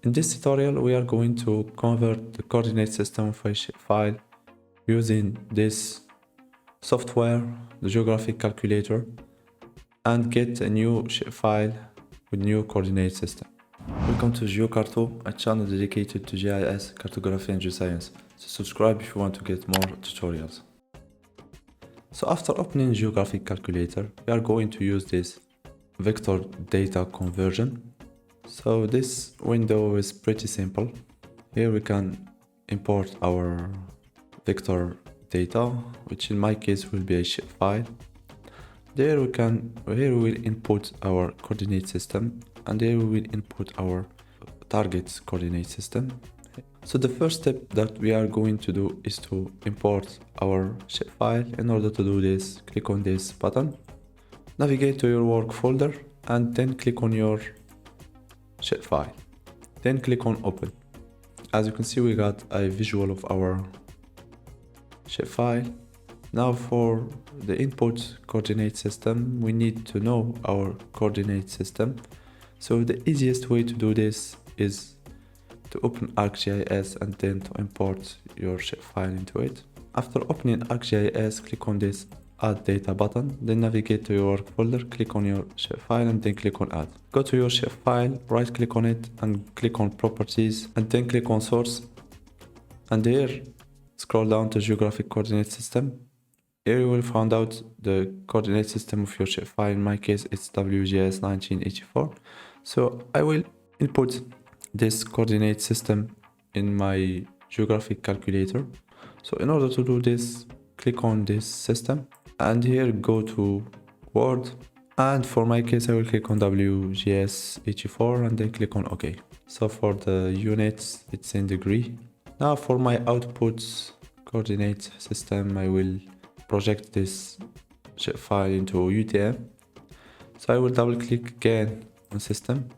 In this tutorial, we are going to convert the coordinate system of a shapefile using this software, the Geographic Calculator, and get a new shapefile with new coordinate system. Welcome to GeoCarto, a channel dedicated to GIS, cartography and geoscience. So subscribe if you want to get more tutorials. So after opening Geographic Calculator, we are going to use this vector data conversion. So this window is pretty simple. Here we can import our vector data, which in my case will be a shapefile. Here we will input our coordinate system, and here we will input our target coordinate system. So the first step that we are going to do is to import our shapefile. In order to do this, click on this button, navigate to your work folder, and then click on your shapefile. Then click on open. As you can see, we got a visual of our shapefile. Now for the input coordinate system, we need to know our coordinate system. So the easiest way to do this is to open ArcGIS and then to import your shapefile into it. After opening ArcGIS, click on this add data button, then navigate to your work folder, click on your shapefile and then click on add. Go to your shapefile, right click on it and click on properties and then click on source. And here, scroll down to geographic coordinate system. Here you will find out the coordinate system of your shapefile. In my case, it's WGS 1984. So I will input this coordinate system in my geographic calculator. So in order to do this, click on this system and here go to Word, and for my case I will click on WGS 84 and then click on OK. So for the units it's in degree. Now for my outputs coordinate system, I will project this shapefile into UTM. So I will double click again on system.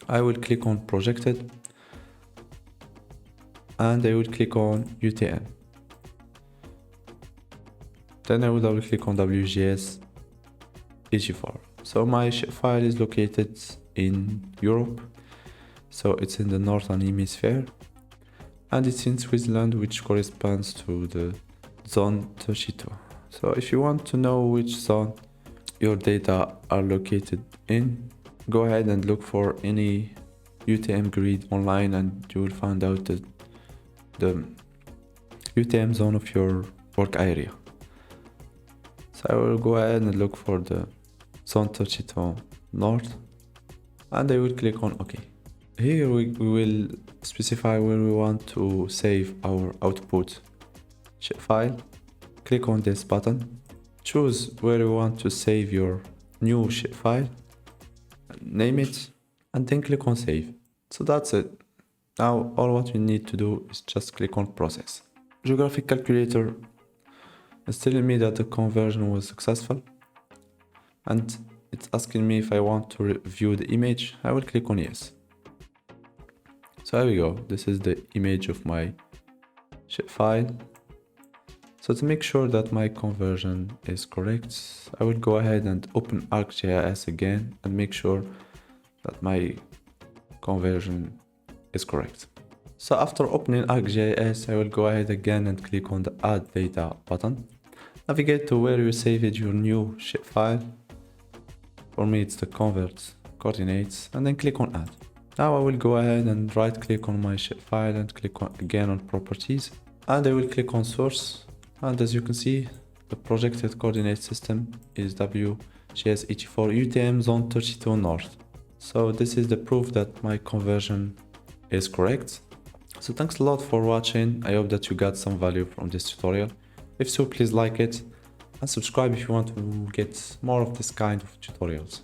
I will click on projected and I will click on UTM. Then I will double click on WGS 84. So my shapefile is located in Europe. So it's in the northern hemisphere and it's in Switzerland, which corresponds to the zone 32. So if you want to know which zone your data are located in, go ahead and look for any UTM grid online and you will find out the UTM zone of your work area. So I will go ahead and look for the zone 32 north and I will click on OK. Here we will specify where we want to save our output shapefile. Click on this button, choose where you want to save your new shapefile, name it, and then click on save. So that's it. Now all what we need to do is just click on process. Geographic Calculator is telling me that the conversion was successful and it's asking me if I want to view the image. I will click on yes. So here we go. This is the image of my shapefile. So to make sure that my conversion is correct, I will go ahead and open ArcGIS again and make sure that my conversion is correct. So after opening ArcGIS, I will go ahead again and click on the add data button. Navigate to where you saved your new shapefile. For me it's the convert coordinates and then click on add. Now I will go ahead and right click on my shapefile and click again on properties and I will click on source, and as you can see the projected coordinate system is WGS 84 UTM zone 32 north. So this is the proof that my conversion is correct. So thanks a lot for watching. I hope that you got some value from this tutorial. If so, please like it and subscribe if you want to get more of this kind of tutorials.